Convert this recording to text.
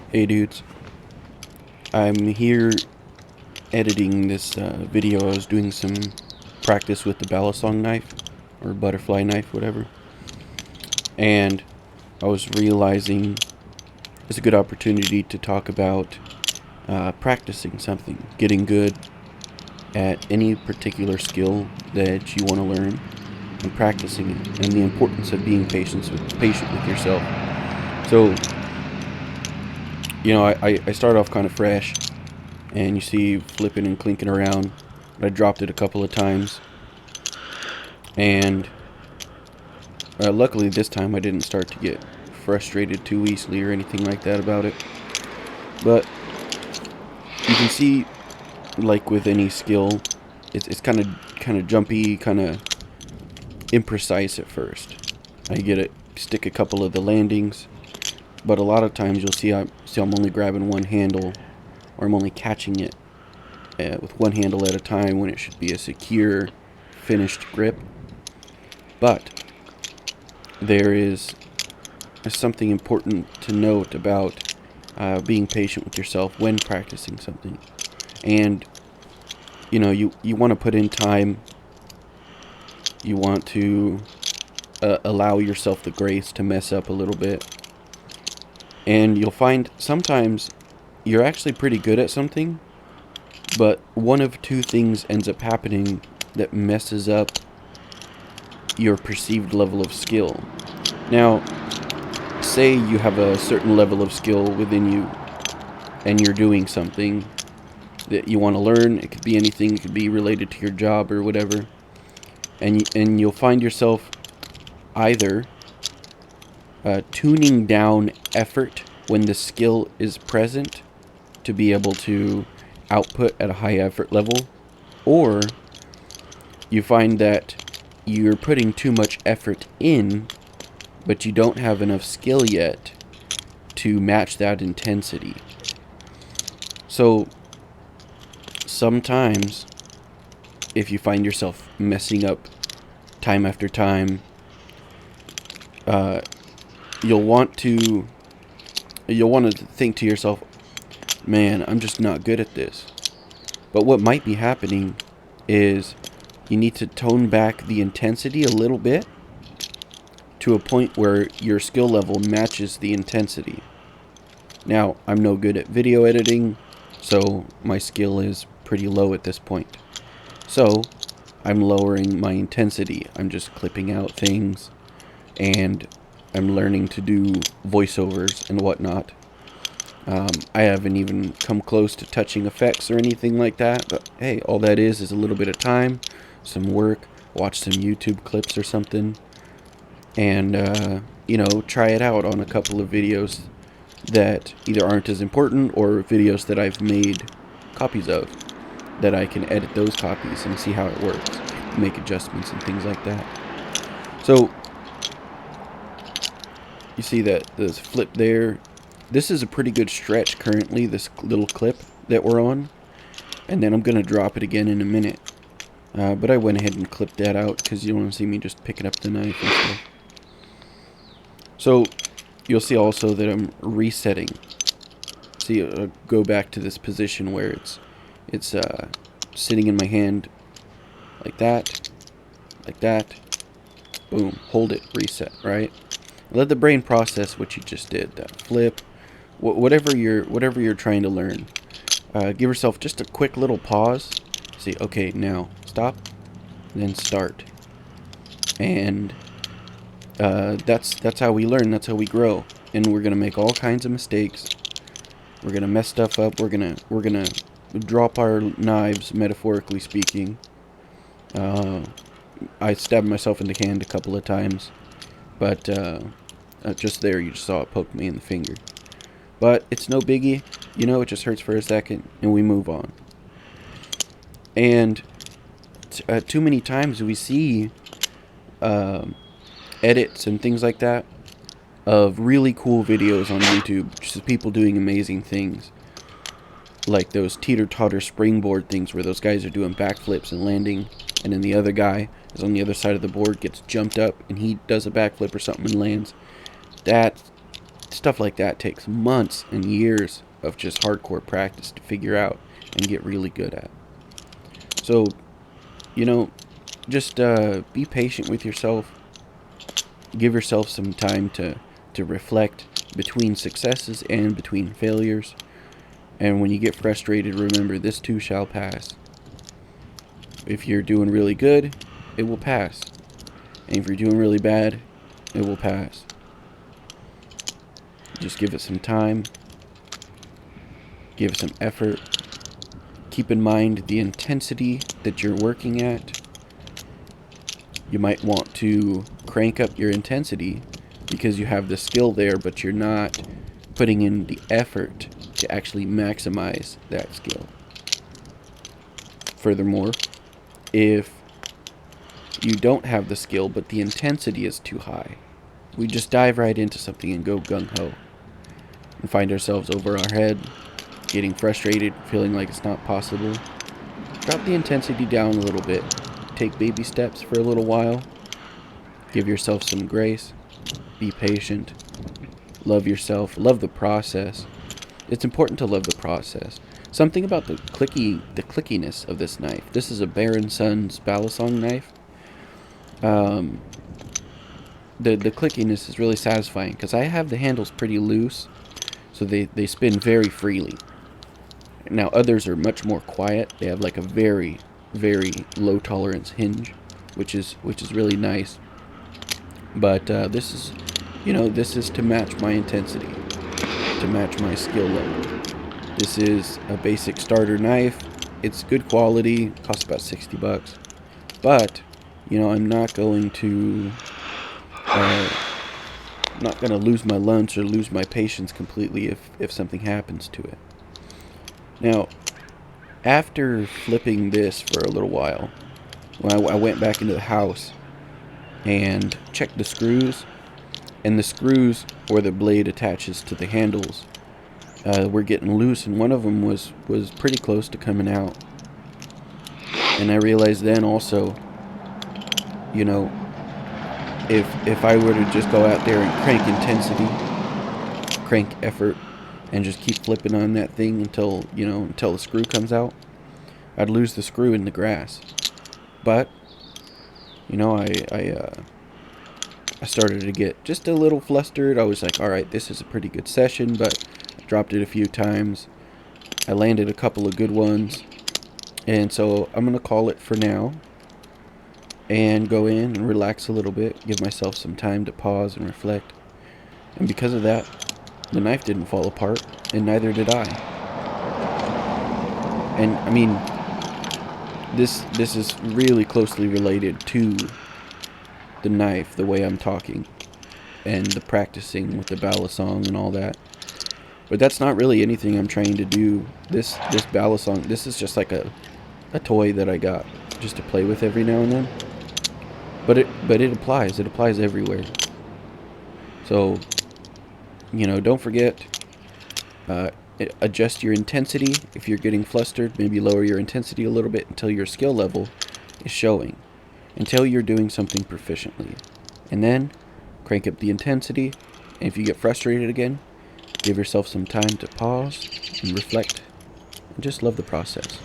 Hey dudes, I'm here editing this video. I was doing some practice with the Balisong knife, or butterfly knife, whatever, and I was realizing it's a good opportunity to talk about practicing something, getting good at any particular skill that you want to learn, and practicing it, and the importance of being patient with yourself. So, I start off kind of fresh, and you see flipping and clinking around. I dropped it a couple of times, and luckily this time I didn't start to get frustrated too easily or anything like that about it. But you can see, like with any skill, it's kind of jumpy, kind of imprecise at first. I get it, stick a couple of the landings, but a lot of times you'll see I'm only grabbing one handle, or I'm only catching it with one handle at a time when it should be a secure, finished grip. But there is something important to note about being patient with yourself when practicing something. And, you want to put in time. You want to allow yourself the grace to mess up a little bit. And you'll find sometimes you're actually pretty good at something, but one of two things ends up happening that messes up your perceived level of skill. Now, say you have a certain level of skill within you, and you're doing something that you want to learn. It could be anything. It could be related to your job or whatever. And you'll find yourself either tuning down effort when the skill is present to be able to output at a high effort level, or you find that you're putting too much effort in, but you don't have enough skill yet to match that intensity. So sometimes if you find yourself messing up time after time, you'll want to think to yourself, man, I'm just not good at this. But what might be happening is you need to tone back the intensity a little bit to a point where your skill level matches the intensity. Now, I'm no good at video editing, so my skill is pretty low at this point. So, I'm lowering my intensity. I'm just clipping out things, and I'm learning to do voiceovers and whatnot. I haven't even come close to touching effects or anything like that, but hey, all that is a little bit of time, some work, watch some YouTube clips or something, and, try it out on a couple of videos that either aren't as important, or videos that I've made copies of, that I can edit those copies and see how it works, make adjustments and things like that. So, you see that this flip there. This is a pretty good stretch currently, this little clip that we're on. And then I'm going to drop it again in a minute. But I went ahead and clipped that out because you don't want to see me just picking up the knife and stuff. So, you'll see also that I'm resetting. See, go back to this position where it's sitting in my hand like that, boom, hold it, reset, right? Let the brain process what you just did, that flip, whatever you're trying to learn. Give yourself just a quick little pause. See, okay, now stop, then start, and that's how we learn. That's how we grow. And we're gonna make all kinds of mistakes. We're gonna mess stuff up. We're gonna drop our knives, metaphorically speaking. I stabbed myself in the hand a couple of times, but just there, you just saw it poke me in the finger. But it's no biggie, it just hurts for a second, and we move on. And too many times we see edits and things like that of really cool videos on YouTube, just people doing amazing things, like those teeter-totter springboard things where those guys are doing backflips and landing, and then the other guy is on the other side of the board, gets jumped up, and he does a backflip or something and lands. Stuff like that takes months and years of just hardcore practice to figure out and get really good at. So, you know, just be patient with yourself. Give yourself some time to reflect between successes and between failures. And when you get frustrated, remember this too shall pass. If you're doing really good, it will pass. And if you're doing really bad, it will pass. Just give it some time. Give it some effort. Keep in mind the intensity that you're working at. You might want to crank up your intensity because you have the skill there, but you're not putting in the effort to actually maximize that skill. Furthermore, if you don't have the skill but the intensity is too high, we just dive right into something and go gung-ho and find ourselves over our head, getting frustrated, feeling like it's not possible. Drop the intensity down a little bit. Take baby steps for a little while. Give yourself some grace. Be patient. Love yourself. Love the process. It's important to love the process. Something about the clickiness of this knife. This is a Baron Sons Balisong knife. The clickiness is really satisfying because I have the handles pretty loose, so they spin very freely. Now others are much more quiet. They have like a very, very low tolerance hinge, which is really nice. But this is to match my intensity, to match my skill level. This is a basic starter knife. It's good quality. Costs about $60. But I'm not going to lose my lunch or lose my patience completely if something happens to it. Now, after flipping this for a little while, I went back into the house and checked the screws, and the screws where the blade attaches to the handles were getting loose, and one of them was pretty close to coming out. And I realized then also, if I were to just go out there and crank intensity, crank effort, and just keep flipping on that thing until the screw comes out, I'd lose the screw in the grass. But I started to get just a little flustered. I was like, all right, this is a pretty good session, but I dropped it a few times. I landed a couple of good ones, and so I'm gonna call it for now and go in and relax a little bit, give myself some time to pause and reflect. And because of that, the knife didn't fall apart, and neither did I. And I mean, this is really closely related to the knife, the way I'm talking, and the practicing with the Balisong and all that. But that's not really anything I'm trying to do. This Balisong, this is just like a toy that I got just to play with every now and then. But it applies. It applies everywhere. So, don't forget, adjust your intensity. If you're getting flustered, maybe lower your intensity a little bit until your skill level is showing, until you're doing something proficiently. And then crank up the intensity. And if you get frustrated again, give yourself some time to pause and reflect and just love the process.